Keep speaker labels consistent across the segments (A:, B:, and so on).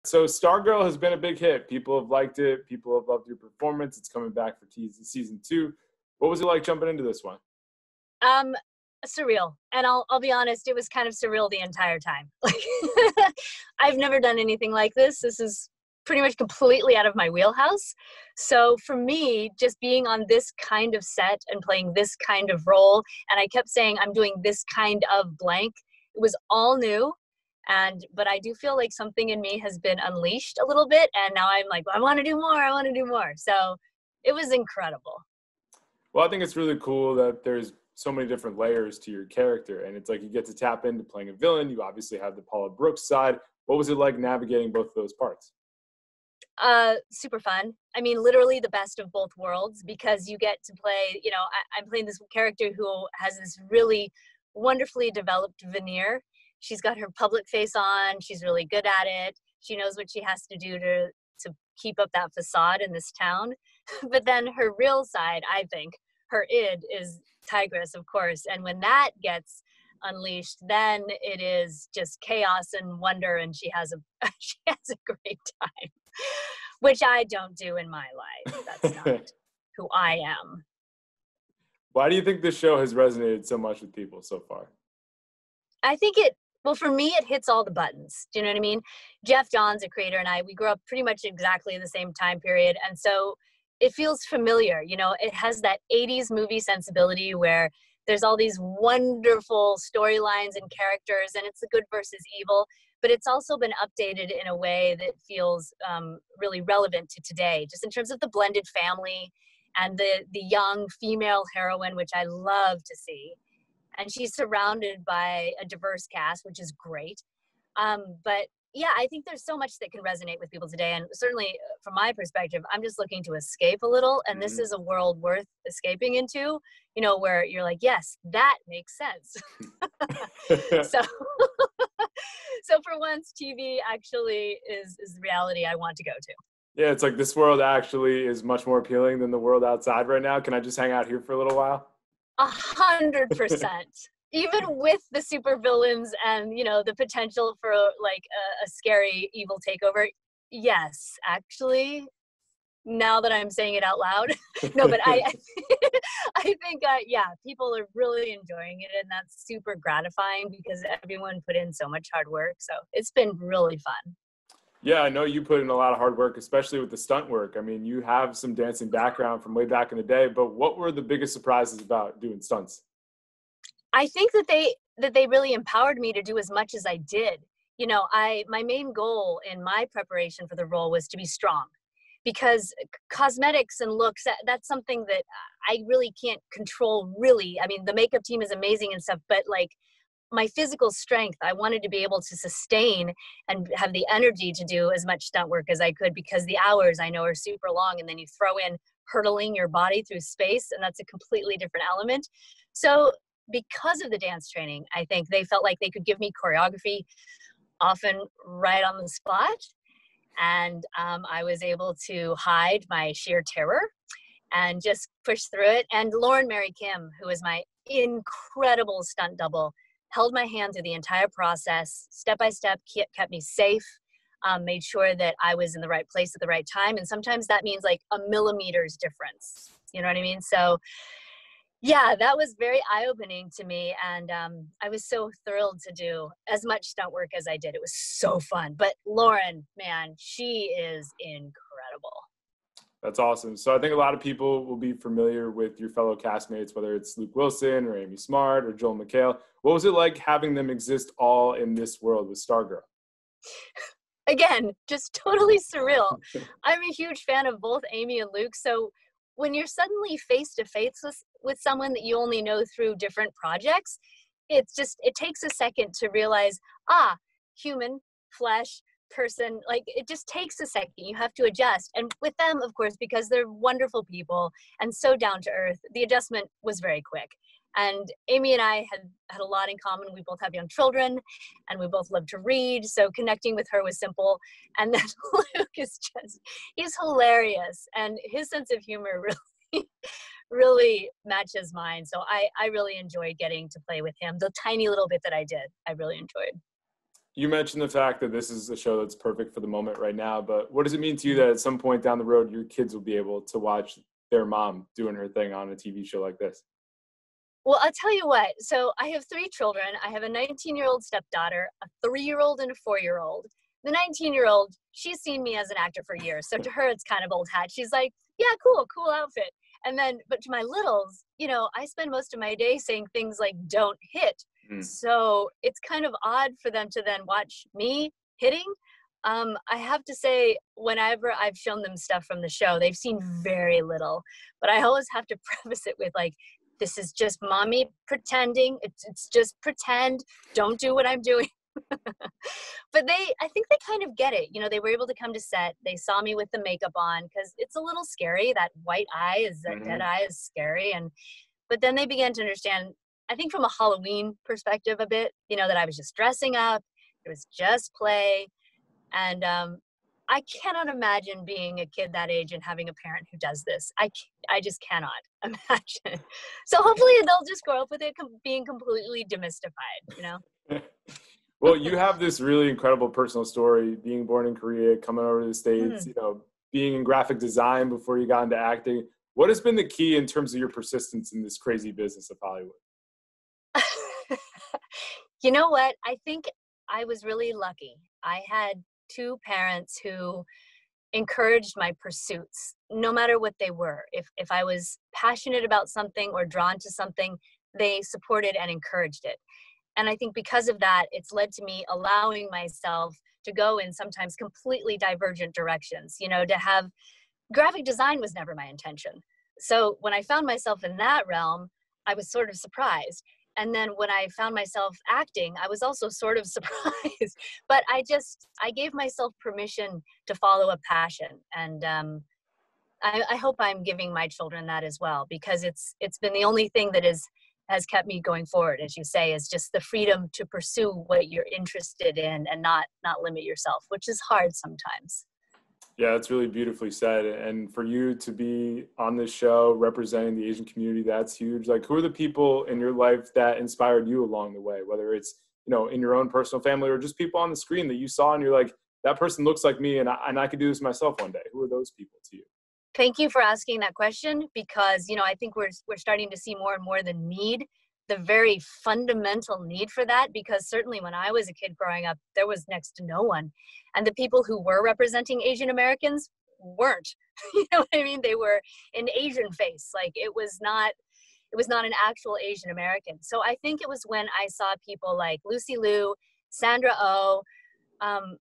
A: So Stargirl has been a big hit. People have liked it. People have loved your performance. It's coming back for season 2. What was it like jumping into this one?
B: Um, Surreal. And I'll be honest, it was kind of surreal the entire time. Like, I've never done anything like this. This is pretty much completely out of my wheelhouse. So for me, just being on this kind of set and playing this kind of role, and I kept saying I'm doing this kind of blank, it was all new. But I do feel like something in me has been unleashed a little bit, and now I'm like, I want to do more. I want to do more. So it was incredible.
A: Well, I think it's really cool that there's so many different layers to your character, and it's like you get to tap into playing a villain. You obviously have the Paula Brooks side. What was it like navigating both of those parts?
B: Super fun. I mean, literally the best of both worlds, because you get to play, I'm playing this character who has this really wonderfully developed veneer. She's got her public face on. She's really good at it. She knows what she has to do to keep up that facade in this town. But then her real side, I think, her id is Tigress, of course. And when that gets unleashed, then it is just chaos and wonder, and she has a she has a great time, which I don't do in my life. That's not who I am.
A: Why do you think this show has resonated so much with people so far?
B: I think well, for me, it hits all the buttons. Do you know what I mean? Jeff Johns, a creator, and we grew up pretty much exactly the same time period. And so it feels familiar. It has that 80s movie sensibility where there's all these wonderful storylines and characters, and it's the good versus evil. But it's also been updated in a way that feels really relevant to today, just in terms of the blended family and the young female heroine, which I love to see. And she's surrounded by a diverse cast, which is great. But yeah, I think there's so much that can resonate with people today. And certainly from my perspective, I'm just looking to escape a little. And this is a world worth escaping into, where you're like, yes, that makes sense. So, so for once, TV actually is the reality I want to go to.
A: Yeah, it's like this world actually is much more appealing than the world outside right now. Can I just hang out here for a little while?
B: 100%. Even with the supervillains and the potential for like a scary evil takeover, yes, actually, now that I'm saying it out loud, no, but I think people are really enjoying it, and that's super gratifying because everyone put in so much hard work. So it's been really fun.
A: Yeah, I know you put in a lot of hard work, especially with the stunt work. I mean, you have some dancing background from way back in the day, but what were the biggest surprises about doing stunts?
B: I think that they really empowered me to do as much as I did. My main goal in my preparation for the role was to be strong, because cosmetics and looks, that's something that I really can't control, really. I mean, the makeup team is amazing and stuff, but like, my physical strength, I wanted to be able to sustain and have the energy to do as much stunt work as I could, because the hours I know are super long, and then you throw in hurtling your body through space, and that's a completely different element. So because of the dance training, I think they felt like they could give me choreography often right on the spot. And I was able to hide my sheer terror and just push through it. And Lauren Mary Kim, who is my incredible stunt double, held my hand through the entire process, step by step, kept me safe, made sure that I was in the right place at the right time. And sometimes that means like a millimeter's difference. You know what I mean? So yeah, that was very eye-opening to me. And I was so thrilled to do as much stunt work as I did. It was so fun. But Lauren, man, she is incredible.
A: That's awesome. So I think a lot of people will be familiar with your fellow castmates, whether it's Luke Wilson or Amy Smart or Joel McHale. What was it like having them exist all in this world with Stargirl?
B: Again, just totally surreal. I'm a huge fan of both Amy and Luke. So when you're suddenly face to face with someone that you only know through different projects, it takes a second to realize, human, flesh, person, like it just takes a second. You have to adjust. And with them, of course, because they're wonderful people and so down to earth, the adjustment was very quick. And Amy and I had a lot in common. We both have young children and we both love to read. So connecting with her was simple. And then Luke he's hilarious. And his sense of humor really, really matches mine. So I really enjoyed getting to play with him. The tiny little bit that I did, I really enjoyed.
A: You mentioned the fact that this is a show that's perfect for the moment right now, but what does it mean to you that at some point down the road, your kids will be able to watch their mom doing her thing on a TV show like this?
B: Well, I'll tell you what. So I have three children. I have a 19-year-old stepdaughter, a 3-year-old, and a 4-year-old. The 19-year-old, she's seen me as an actor for years. So to her, it's kind of old hat. She's like, yeah, cool outfit. And then, but to my littles, you know, I spend most of my day saying things like, don't hit. So it's kind of odd for them to then watch me hitting. I have to say, whenever I've shown them stuff from the show, they've seen very little. But I always have to preface it with like, this is just mommy pretending. It's just pretend. Don't do what I'm doing. But I think they kind of get it. You know, they were able to come to set. They saw me with the makeup on because it's a little scary. That white eye that dead eye is scary. But then they began to understand, I think from a Halloween perspective a bit, you know, that I was just dressing up. It was just play. And I cannot imagine being a kid that age and having a parent who does this. I just cannot imagine. So hopefully they'll just grow up with it being completely demystified, you know?
A: Well, you have this really incredible personal story, being born in Korea, coming over to the States, you know, being in graphic design before you got into acting. What has been the key in terms of your persistence in this crazy business of Hollywood?
B: You know what? I think I was really lucky. I had two parents who encouraged my pursuits, no matter what they were. If I was passionate about something or drawn to something, they supported and encouraged it. And I think because of that, it's led to me allowing myself to go in sometimes completely divergent directions. You know, to have graphic design was never my intention. So when I found myself in that realm, I was sort of surprised. And then when I found myself acting, I was also sort of surprised. But I gave myself permission to follow a passion. And I hope I'm giving my children that as well, because it's been the only thing that has kept me going forward, as you say, is just the freedom to pursue what you're interested in and not limit yourself, which is hard sometimes.
A: Yeah, that's really beautifully said. And for you to be on this show representing the Asian community, that's huge. Like, who are the people in your life that inspired you along the way, whether it's, you know, in your own personal family or just people on the screen that you saw and you're like, that person looks like me and I could do this myself one day. Who are those people to you?
B: Thank you for asking that question, because, you know, I think we're starting to see more and more the very fundamental need for that, because certainly when I was a kid growing up, there was next to no one. And the people who were representing Asian Americans weren't, you know what I mean? They were an Asian face. Like it was not an actual Asian American. So I think it was when I saw people like Lucy Liu, Sandra Oh,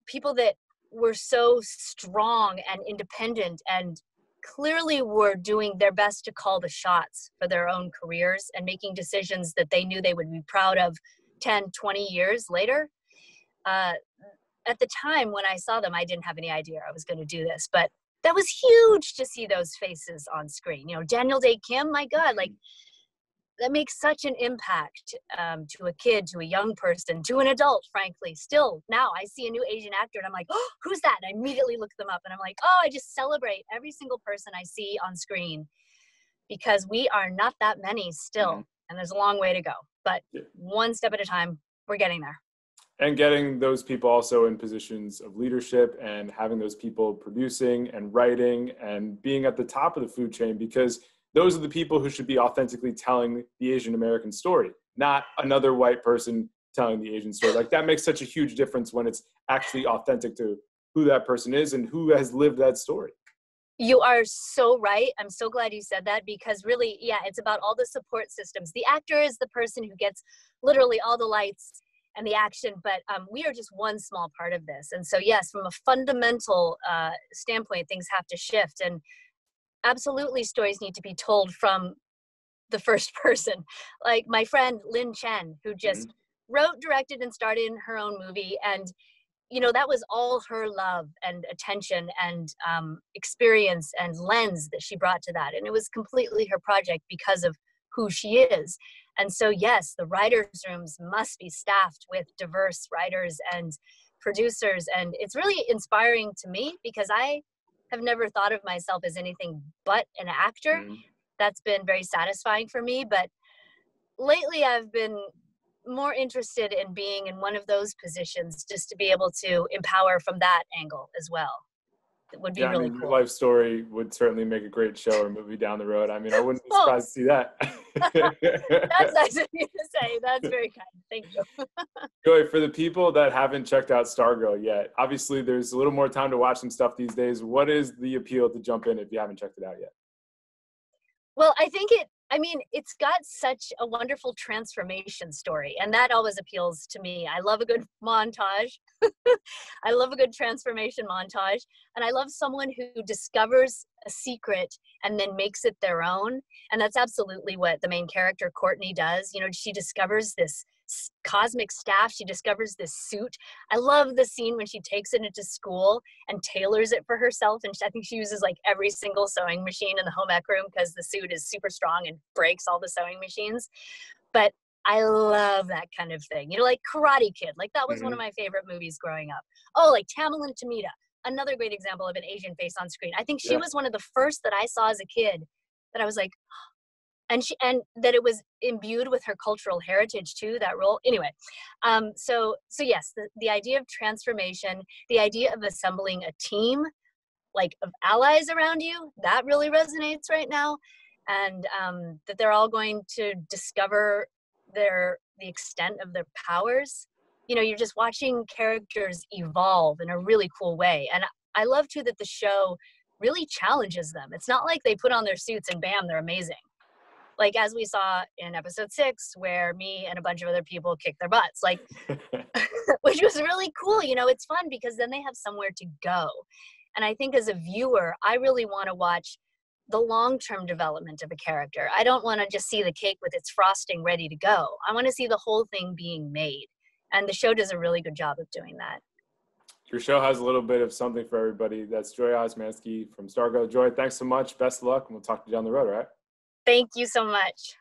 B: people that were so strong and independent and clearly were doing their best to call the shots for their own careers and making decisions that they knew they would be proud of 10, 20 years later. At the time when I saw them, I didn't have any idea I was going to do this, but that was huge to see those faces on screen. You know, Daniel Day Kim, my God, like that makes such an impact to a kid, to a young person, to an adult, frankly. Still, now I see a new Asian actor and I'm like, oh, who's that? And I immediately look them up and I'm like, oh, I just celebrate every single person I see on screen, because we are not that many still. And there's a long way to go. But one step at a time, we're getting there.
A: And getting those people also in positions of leadership and having those people producing and writing and being at the top of the food chain, because those are the people who should be authentically telling the Asian American story, not another white person telling the Asian story. Like that makes such a huge difference when it's actually authentic to who that person is and who has lived that story.
B: You are so right. I'm so glad you said that, because really, yeah, it's about all the support systems. The actor is the person who gets literally all the lights and the action, but we are just one small part of this. And so, yes, from a fundamental standpoint, things have to shift. And absolutely, stories need to be told from the first person. Like my friend Lin Chen, who just wrote, directed, and starred in her own movie. And, you know, that was all her love and attention and experience and lens that she brought to that. And it was completely her project because of who she is. And so, yes, the writers' rooms must be staffed with diverse writers and producers. And it's really inspiring to me, because I have never thought of myself as anything but an actor. That's been very satisfying for me. But lately I've been more interested in being in one of those positions, just to be able to empower from that angle as well. It would be
A: Yeah, I
B: really
A: mean, your
B: cool.
A: life story would certainly make a great show or movie down the road. I mean, I wouldn't be
B: Oh,
A: surprised to see that.
B: that's nice of you to say. That's very kind. Thank you.
A: Joey, for the people that haven't checked out Stargirl yet, obviously there's a little more time to watch some stuff these days. What is the appeal to jump in if you haven't checked it out yet?
B: Well, I mean, it's got such a wonderful transformation story, and that always appeals to me. I love a good montage. I love a good transformation montage, and I love someone who discovers a secret and then makes it their own. And that's absolutely what the main character Courtney does. You know, she discovers this cosmic staff. She discovers this suit. I love the scene when she takes it into school and tailors it for herself. And I think she uses like every single sewing machine in the home ec room because the suit is super strong and breaks all the sewing machines. But I love that kind of thing. You know, like Karate Kid. Like that was one of my favorite movies growing up. Oh, like Tamil and Tamita. Another great example of an Asian face on screen. I think she
A: Yeah.
B: was one of the first that I saw as a kid that I was like, and that it was imbued with her cultural heritage too, that role. Anyway, so yes, the idea of transformation, the idea of assembling a team like of allies around you, that really resonates right now. And that they're all going to discover the extent of their powers. You know, you're just watching characters evolve in a really cool way. And I love too that the show really challenges them. It's not like they put on their suits and bam, they're amazing. Like as we saw in episode 6, where me and a bunch of other people kicked their butts, like, which was really cool. You know, it's fun because then they have somewhere to go. And I think as a viewer, I really want to watch the long-term development of a character. I don't want to just see the cake with its frosting ready to go. I want to see the whole thing being made. And the show does a really good job of doing that.
A: Your show has a little bit of something for everybody. That's Joy Osmanski from Stargirl. Joy, thanks so much. Best of luck, and we'll talk to you down the road, all right?
B: Thank you so much.